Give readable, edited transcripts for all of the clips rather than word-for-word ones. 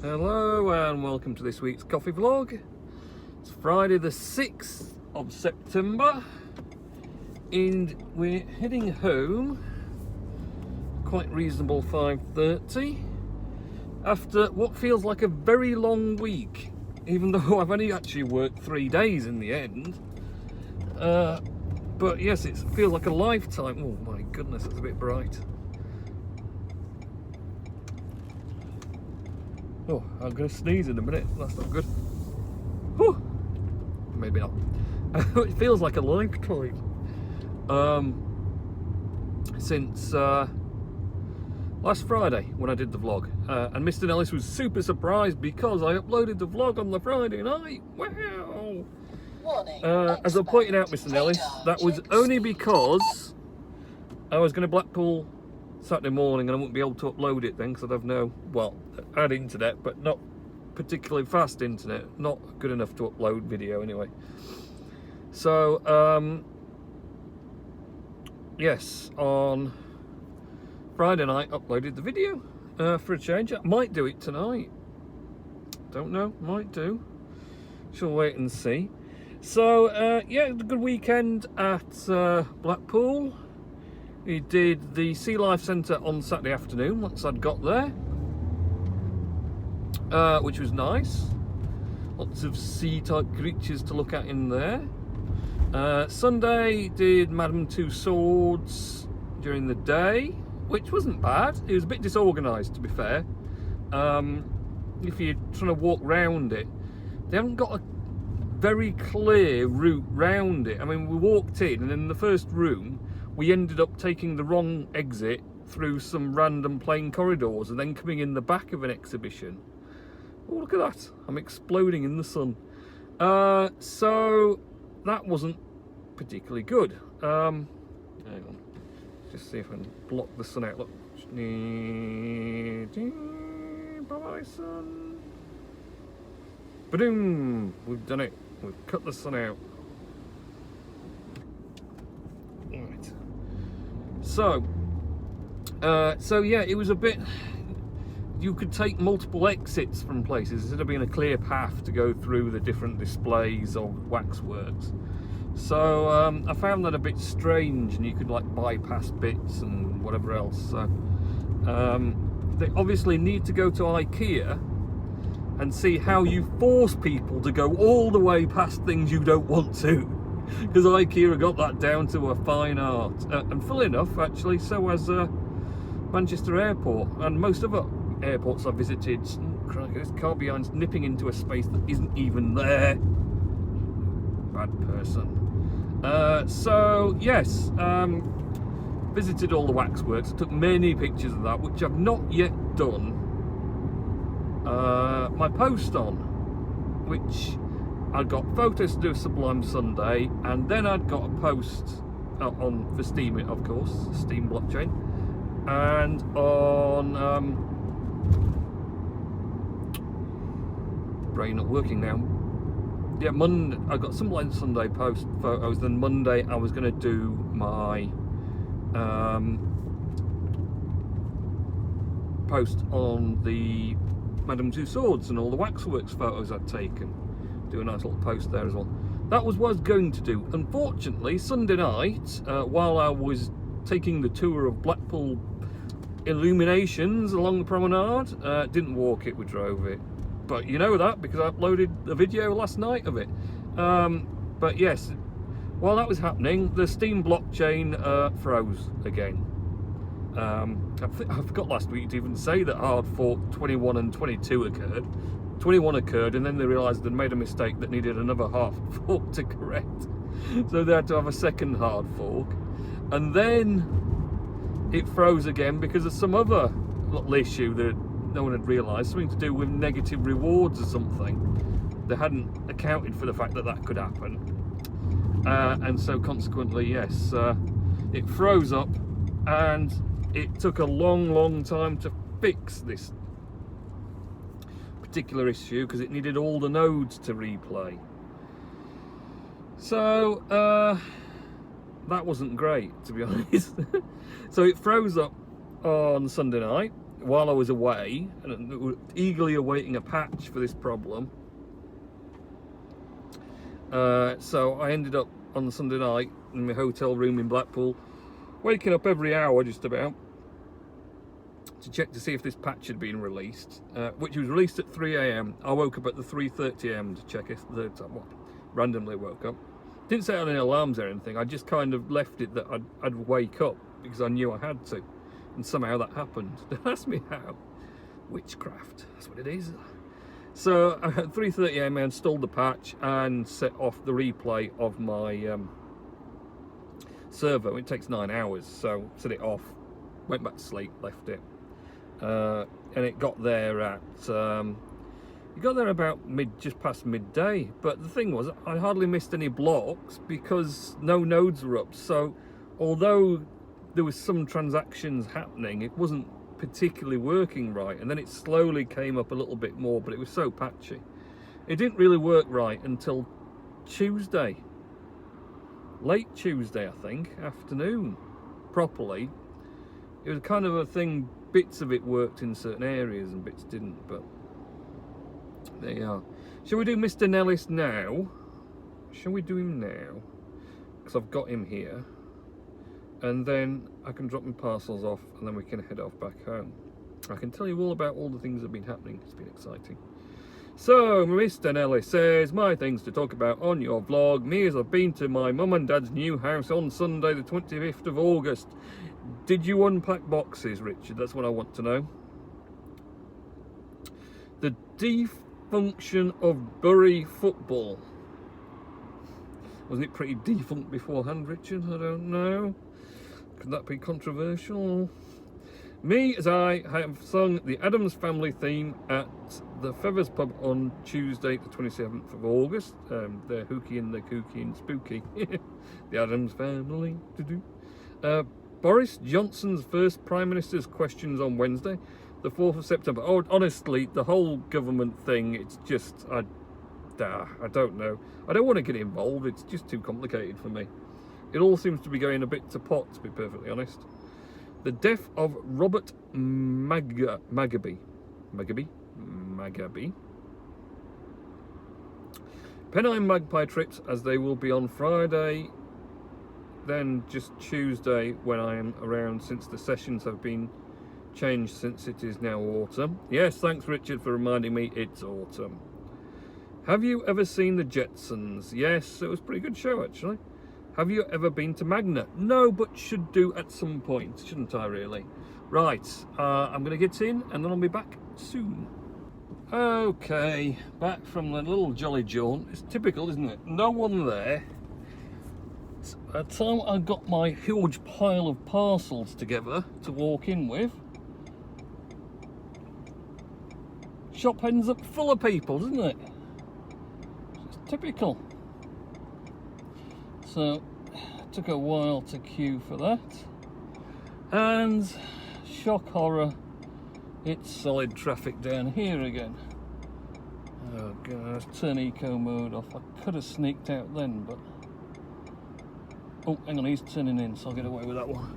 Hello and welcome to this week's coffee vlog. It's Friday the 6th of September and we're heading home, quite reasonable 5:30, after what feels like a very long week, even though I've only actually worked 3 days in the end. But yes, it feels like a lifetime. Oh my goodness, it's a bit bright. Oh, I'm going to sneeze in a minute. That's not good. Whew. Maybe not. It feels like a lifetime. Since last Friday when I did the vlog. And Mr. Nellis was super surprised because I uploaded the vlog on the Friday night. Wow! As I pointed out, Mr. Nellis, that was only because I was going to Blackpool Saturday morning and I wouldn't be able to upload it then because I'd have no, well, I had internet but not particularly fast internet, not good enough to upload video anyway. So yes, on Friday night uploaded the video for a change. I might do it tonight, don't know, might do, shall wait and see. So yeah, it was a good weekend at Blackpool. We did the Sea Life Centre on Saturday afternoon once I'd got there, which was nice. Lots of sea type creatures to look at in there. Sunday did Madame Two Swords during the day, which wasn't bad. It was a bit disorganised, to be fair. If you're trying to walk round it, they haven't got a very clear route round it. I mean, we walked in and in the first room we ended up taking the wrong exit through some random plain corridors and then coming in the back of an exhibition. Oh, look at that, I'm exploding in the sun. So that wasn't particularly good. Hang on, just see if I can block the sun out. Look, bye sun. Ba-doom, we've done it, we've cut the sun out. Right. So yeah, it was a bit, you could take multiple exits from places instead of being a clear path to go through the different displays of waxworks. So I found that a bit strange, and you could like bypass bits and whatever else. So they obviously need to go to IKEA and see how you force people to go all the way past things you don't want to. Because IKEA got that down to a fine art, and full enough actually, so has Manchester Airport and most other airports I visited. Crikey, this car behind's nipping into a space that isn't even there. Bad person. So yes, visited all the waxworks, took many pictures of that, which I've not yet done my post on, which I'd got photos to do Sublime Sunday, and then I'd got a post on for Steam, of course, Steam blockchain, and on brain not working now. Yeah, Monday I got Sublime Sunday post photos. Then Monday I was going to do my post on the Madame Two Swords and all the waxworks photos I'd taken. Do a nice little post there as well. That was what I was going to do. Unfortunately, Sunday night, while I was taking the tour of Blackpool illuminations along the promenade, didn't walk it, we drove it. But you know that because I uploaded a video last night of it. But yes, while that was happening, the Steam blockchain froze again. I forgot last week to even say that hard fork 21 and 22 occurred. 21 occurred, and then they realised they'd made a mistake that needed another hard fork to correct. So they had to have a second hard fork. And then it froze again because of some other little issue that no one had realised, something to do with negative rewards or something. They hadn't accounted for the fact that that could happen. And so consequently, yes, it froze up, and it took a long time to fix this particular issue because it needed all the nodes to replay. So that wasn't great, to be honest. So it froze up on Sunday night while I was away and eagerly awaiting a patch for this problem. So I ended up on the Sunday night in my hotel room in Blackpool, waking up every hour just about to check to see if this patch had been released, which was released at 3 AM. I woke up at the 3:30 AM to check if randomly woke up. Didn't set on any alarms or anything. I just kind of left it that I'd wake up because I knew I had to, and somehow that happened. Don't ask me how. Witchcraft, that's what it is. So at 3:30 AM I installed the patch and set off the replay of my servo. It takes 9 hours, so set it off, went back to sleep, left it, and it got there at about just past midday. But the thing was, I hardly missed any blocks because no nodes were up. So although there was some transactions happening, it wasn't particularly working right, and then it slowly came up a little bit more, but it was so patchy. It didn't really work right until Tuesday, late Tuesday I think, afternoon, properly. It was kind of a thing, bits of it worked in certain areas and bits didn't, but there you are. Shall we do Mr. Nellis now? Shall we do him now? Because I've got him here. And then I can drop my parcels off and then we can head off back home. I can tell you all about all the things that have been happening. It's been exciting. So, Mr. Nelly says, my things to talk about on your vlog. Me as I've been to my mum and dad's new house on Sunday the 25th of August. Did you unpack boxes, Richard? That's what I want to know. The defunction of Bury football. Wasn't it pretty defunct beforehand, Richard? I don't know. Could that be controversial? Me, as I have sung the Addams Family theme at the Feathers pub on Tuesday the 27th of August. They're hooky and they're kooky and spooky. The Addams Family. Boris Johnson's first Prime Minister's questions on Wednesday, the 4th of September. Oh, honestly, the whole government thing, it's just, I don't know. I don't want to get involved. It's just too complicated for me. It all seems to be going a bit to pot, to be perfectly honest. The death of Robert Magaby. Pennine Magpie trips, as they will be on Friday, then just Tuesday when I am around, since the sessions have been changed since it is now autumn. Yes, thanks Richard for reminding me it's autumn. Have you ever seen the Jetsons? Yes, it was a pretty good show actually. Have you ever been to Magna? No, but should do at some point, shouldn't I really? Right, I'm going to get in and then I'll be back soon. Okay, back from the little jolly jaunt. It's typical, isn't it? No one there. By the time I got my huge pile of parcels together to walk in with, shop ends up full of people, doesn't it? It's typical. So, it took a while to queue for that. And, shock horror, it's solid traffic down here again. Oh god, turn eco mode off. I could have sneaked out then, but... Oh, hang on, he's turning in, so I'll get away with that one.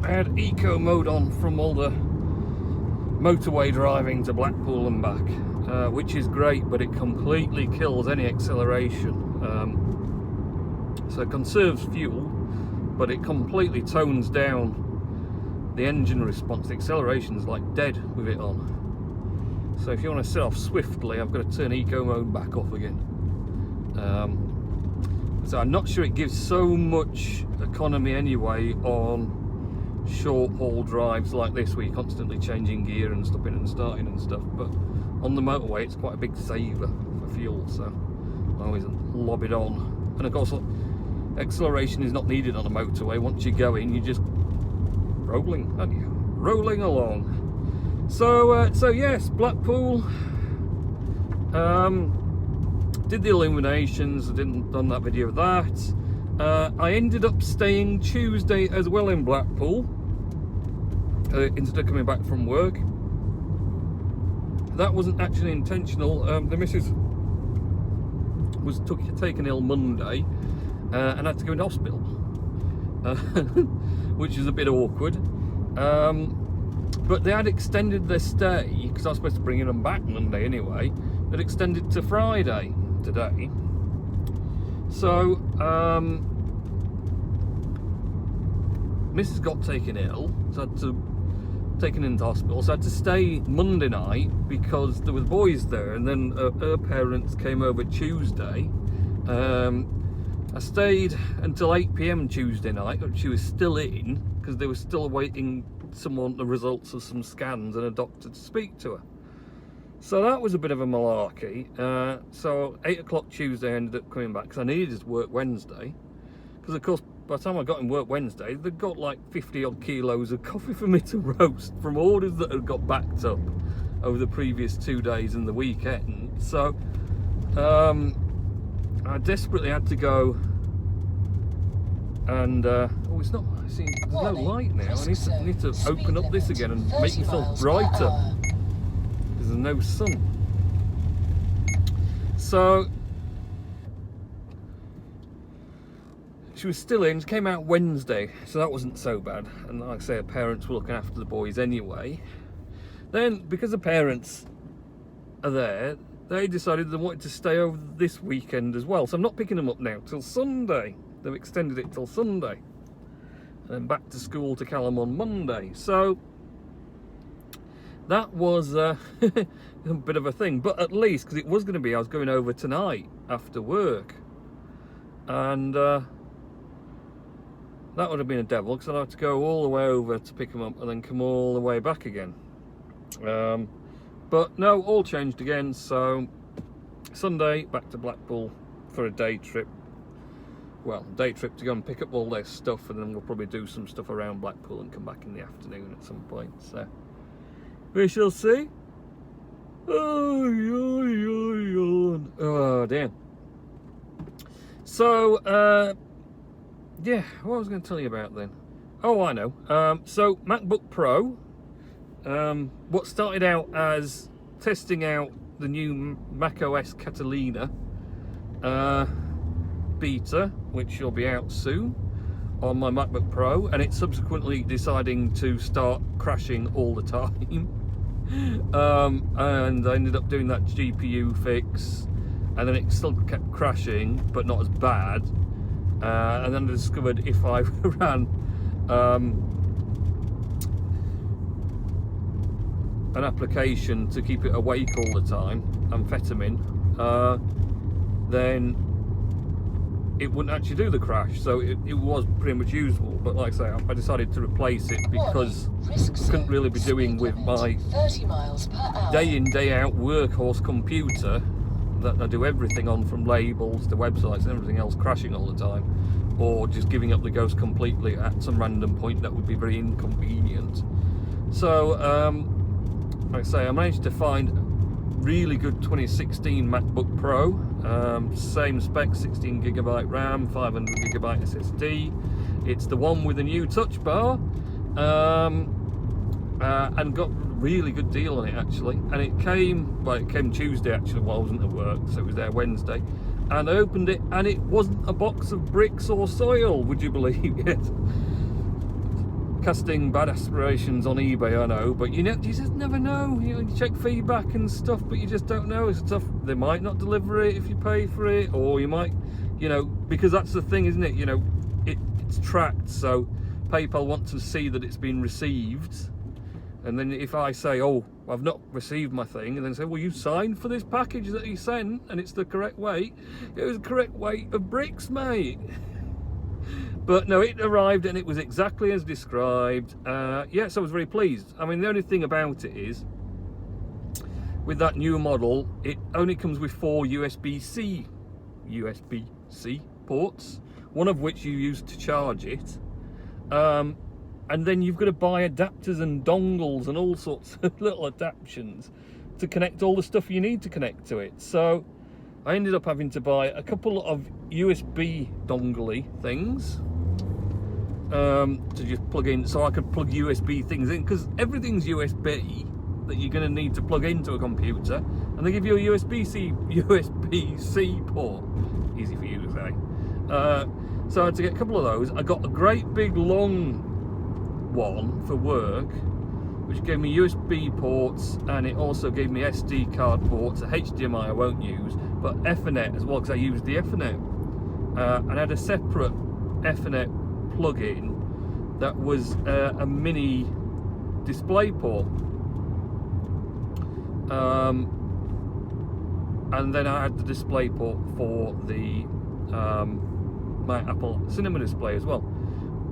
I had eco mode on from all the motorway driving to Blackpool and back, which is great, but it completely kills any acceleration. So it conserves fuel, but it completely tones down the engine response. The acceleration's like dead with it on. So if you want to set off swiftly, I've got to turn eco mode back off again. So I'm not sure it gives so much economy anyway on short haul drives like this, where you're constantly changing gear and stopping and starting and stuff, but on the motorway it's quite a big saver for fuel, so I always lob it on. And of course acceleration is not needed on a motorway. Once you go in, you're just rolling, aren't you? Rolling along. So yes, Blackpool, did the illuminations. I didn't done that video of that. I ended up staying Tuesday as well in Blackpool instead of coming back from work. That wasn't actually intentional. The missus was taken ill Monday and had to go into hospital. which is a bit awkward. But they had extended their stay, because I was supposed to bring them back Monday anyway. They'd extended to Friday today. So, Mrs. got taken ill, so I had to taken into hospital. So I had to stay Monday night because there was boys there, and then her parents came over Tuesday. I stayed until 8 PM Tuesday night, but she was still in because they were still awaiting the results of some scans and a doctor to speak to her. So that was a bit of a malarkey. So 8 o'clock Tuesday I ended up coming back because I needed to work Wednesday. Because of course, by the time I got in work Wednesday, they'd got like 50 odd kilos of coffee for me to roast from orders that had got backed up over the previous 2 days and the weekend. So I desperately had to go and oh, it's not, see, there's no light now. I need to open up this again and make myself brighter because there's no sun. So she was still in. She came out Wednesday, so that wasn't so bad. And like I say, her parents were looking after the boys anyway. Then, because the parents are there, they decided they wanted to stay over this weekend as well. So I'm not picking them up now till Sunday. They've extended it till Sunday. And then back to school to Callum on Monday. So that was a bit of a thing. But at least, because it was going to be, I was going over tonight after work. And that would have been a devil, because I'd have to go all the way over to pick them up and then come all the way back again. But no, all changed again. So Sunday back to Blackpool for a day trip. Well, day trip to go and pick up all their stuff, and then we'll probably do some stuff around Blackpool and come back in the afternoon at some point. So we shall see. Oh dear. So yeah, what was I going to tell you about then? Oh, I know. So Macbook Pro, what started out as testing out the new macOS Catalina beta, which will be out soon on my MacBook Pro, and it's subsequently deciding to start crashing all the time. And I ended up doing that GPU fix, and then it still kept crashing, but not as bad. And then I discovered if I ran an application to keep it awake all the time, amphetamine, then it wouldn't actually do the crash. So it was pretty much usable. But like I say, I decided to replace it because I couldn't really be doing with my day in, day out workhorse computer that I do everything on, from labels to websites and everything else, crashing all the time, or just giving up the ghost completely at some random point. That would be very inconvenient. So like I say, I managed to find really good 2016 MacBook Pro, same spec, 16GB RAM, 500GB SSD. It's the one with a new touch bar, and got a really good deal on it actually. And it came Tuesday actually while I wasn't at work, so it was there Wednesday. And I opened it, and it wasn't a box of bricks or soil, would you believe it? Casting bad aspirations on eBay, I know, but you just never know. You check feedback and stuff, but you just don't know. It's tough. They might not deliver it if you pay for it, or you might, because that's the thing, isn't it? It's tracked, so PayPal want to see that it's been received. And then if I say, oh, I've not received my thing, and then say, well, you signed for this package that you sent, and it's the correct weight. It was the correct weight of bricks, mate. But no, it arrived and it was exactly as described. Yes, I was very pleased. I mean, the only thing about it is, with that new model, it only comes with 4 USB-C ports, one of which you use to charge it. And then you've got to buy adapters and dongles and all sorts of little adaptions to connect all the stuff you need to connect to it. So I ended up having to buy a couple of USB dongle-y things to just plug in, so I could plug USB things in, because everything's USB that you're going to need to plug into a computer, and they give you a USB-C port. Easy for you to say. So I had to get a couple of those. I got a great big long one for work, which gave me USB ports, and it also gave me SD card ports. A HDMI I won't use, but Ethernet as well, because I used the Ethernet. And I had a separate Ethernet plug-in that was a mini display port. And then I had the display port for the my Apple Cinema display as well.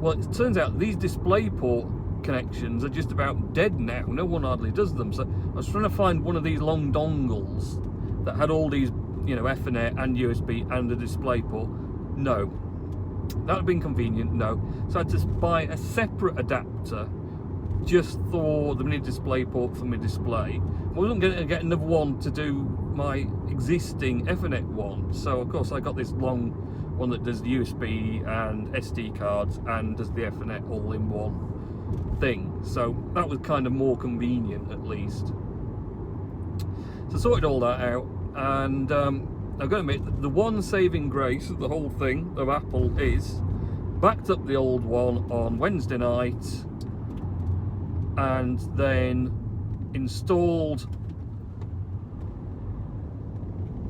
Well, it turns out these display port connections are just about dead now. No one hardly does them. So I was trying to find one of these long dongles that had all these, you know, Ethernet and USB and a display port. No, that would have been convenient. No, so I had to buy a separate adapter just for the mini display port for my display. I wasn't going to get another one to do my existing Ethernet one, so of course I got this long one that does USB and SD cards and does the Ethernet all in one thing. So that was kind of more convenient, at least. So I sorted all that out, and I've got to admit, the one saving grace of the whole thing of Apple is backed up the old one on Wednesday night, and then installed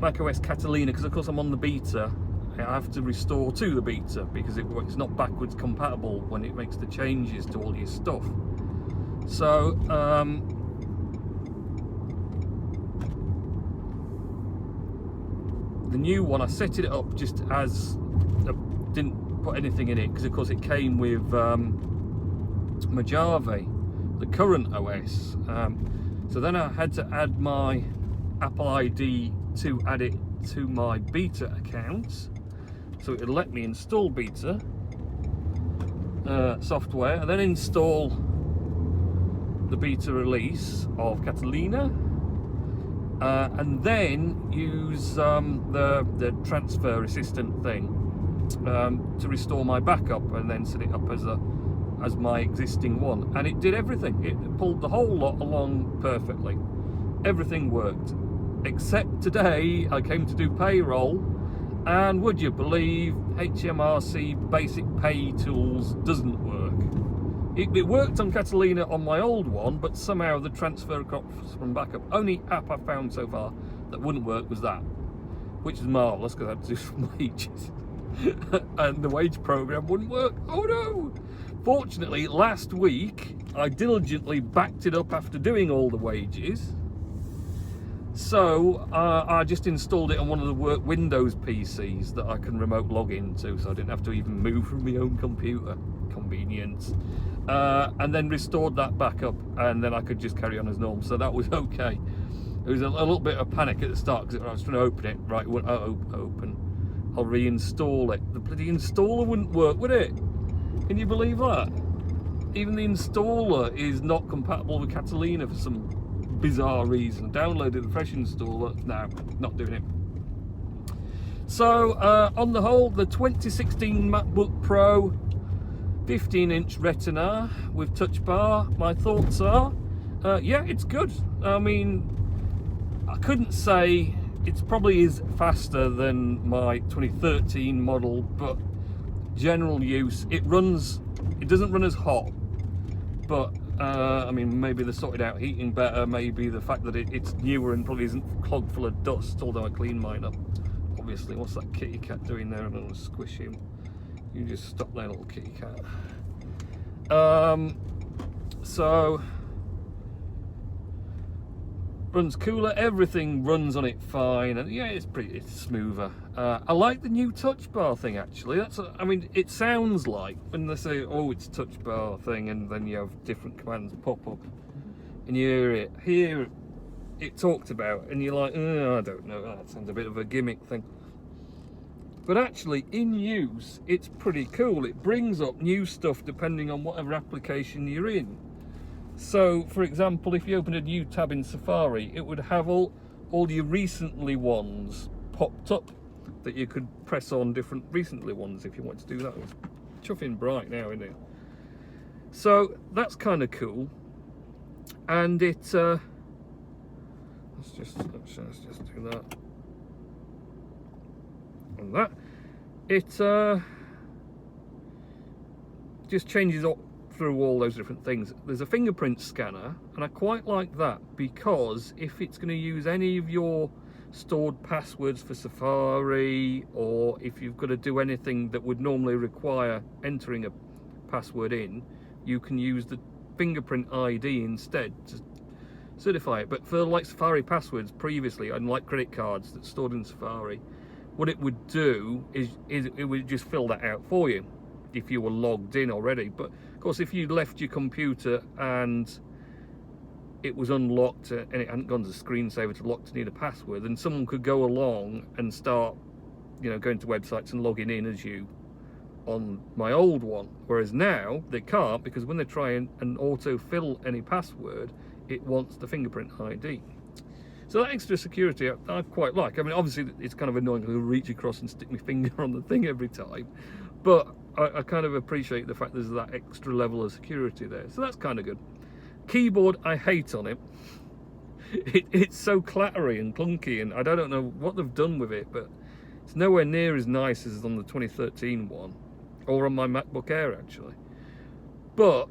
macOS Catalina, because of course I'm on the beta. I have to restore to the beta because it's not backwards compatible when it makes the changes to all your stuff. So the new one, I set it up just as I didn't put anything in it, because of course it came with Mojave, the current OS. So then I had to add my Apple ID to add it to my beta account, so it would let me install beta software, and then install the beta release of Catalina, and then use the transfer assistant thing to restore my backup, and then set it up as my existing one. And it did everything. It pulled the whole lot along perfectly. Everything worked, except today I came to do payroll, and would you believe HMRC basic pay tools doesn't work. It worked on Catalina on my old one, but somehow the transfer across from backup, only app I found so far that wouldn't work was that, which is marvellous because I had to do some wages. And the wage program wouldn't work. Oh no! Fortunately, last week I diligently backed it up after doing all the wages. So I just installed it on one of the work Windows PCs that I can remote log into, so I didn't have to even move from my own computer. Convenience. And then restored that back up, and then I could just carry on as normal. So that was okay. It was a little bit of panic at the start because I was trying to open it. Right, it wouldn't open. I'll reinstall it. The bloody installer wouldn't work, would it? Can you believe that? Even the installer is not compatible with Catalina for some bizarre reason. Downloaded the fresh installer. No, not doing it. So on the whole, the 2016 MacBook Pro 15-inch Retina with touch bar, my thoughts are, yeah, it's good. I mean, I couldn't say it's probably is faster than my 2013 model, but general use, it doesn't run as hot, but I mean, maybe they sorted out heating better, maybe the fact that it's newer and probably isn't clogged full of dust, although I cleaned mine up, obviously. What's that kitty cat doing there? I don't want to squish him. You just stop there, little kitty cat. So runs cooler, everything runs on it fine, and yeah, it's smoother. I like the new touch bar thing, actually. I mean, it sounds like when they say, oh, it's touch bar thing, and then you have different commands pop up and you hear it talked about, and you're like, oh, I don't know, that sounds a bit of a gimmick thing. But actually, in use, it's pretty cool. It brings up new stuff depending on whatever application you're in. So, for example, if you open a new tab in Safari, it would have all your recently ones popped up that you could press on different recently ones if you want to do that. It's chuffing bright now, isn't it? So that's kind of cool. And it let's just do that. And that it just changes up through all those different things. There's a fingerprint scanner, and I quite like that, because if it's going to use any of your stored passwords for Safari, or if you've got to do anything that would normally require entering a password in, you can use the fingerprint ID instead to certify it. But for like Safari passwords previously, unlike credit cards that's stored in Safari, what it would do is it would just fill that out for you if you were logged in already. But of course, if you left your computer and it was unlocked and it hadn't gone to screensaver to lock to need a password, then someone could go along and start, you know, going to websites and logging in as you on my old one. Whereas now they can't, because when they try and auto-fill any password, it wants the fingerprint ID. So that extra security I quite like. I mean, obviously it's kind of annoying because I reach across and stick my finger on the thing every time, but I kind of appreciate the fact there's that extra level of security there. So that's kind of good. Keyboard, I hate on it. It's so clattery and clunky, and I don't know what they've done with it, but it's nowhere near as nice as on the 2013 one, or on my MacBook Air actually. But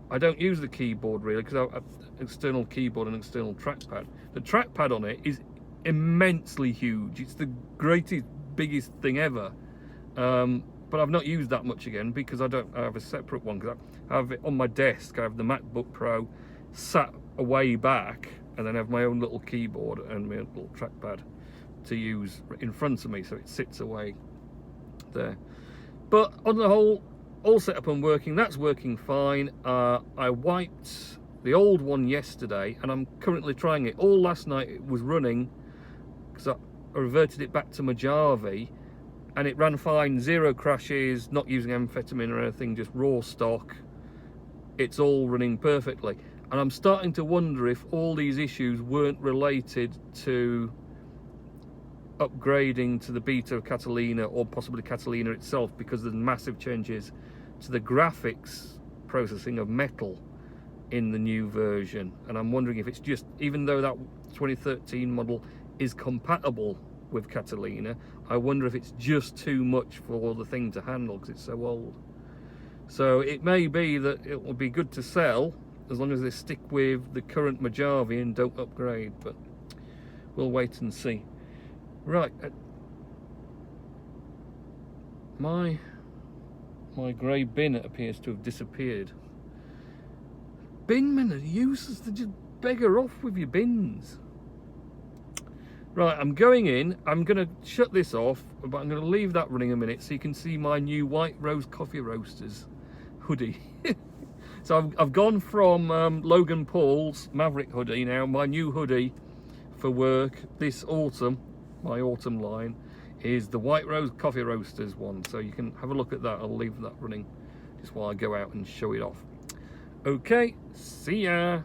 I don't use the keyboard really, because I have external keyboard and external trackpad. The trackpad on it is immensely huge. It's the greatest, biggest thing ever. But I've not used that much again, because I have a separate one, because I have it on my desk. I have the MacBook Pro sat away back, and then I have my own little keyboard and my own little trackpad to use in front of me, so it sits away there. But on the whole, all set up and working. That's working fine. I wiped the old one yesterday, and I'm currently trying it. All last night it was running, because I reverted it back to Mojave, and it ran fine, 0 crashes, not using amphetamine or anything, just raw stock. It's all running perfectly. And I'm starting to wonder if all these issues weren't related to upgrading to the beta of Catalina, or possibly Catalina itself, because there's massive changes to the graphics processing of Metal in the new version. And I'm wondering if it's just, even though that 2013 model is compatible with Catalina, I wonder if it's just too much for the thing to handle because it's so old. So it may be that it will be good to sell as long as they stick with the current Mojave and don't upgrade, but we'll wait and see. Right, my grey bin appears to have disappeared. Bin men are useless, they just beggar off with your bins. Right, I'm going in, I'm going to shut this off, but I'm going to leave that running a minute so you can see my new White Rose Coffee Roasters hoodie. So I've gone from Logan Paul's Maverick hoodie now, my new hoodie for work this autumn. My autumn line is the White Rose Coffee Roasters one, so you can have a look at that. I'll leave that running just while I go out and show it off. Okay, see ya.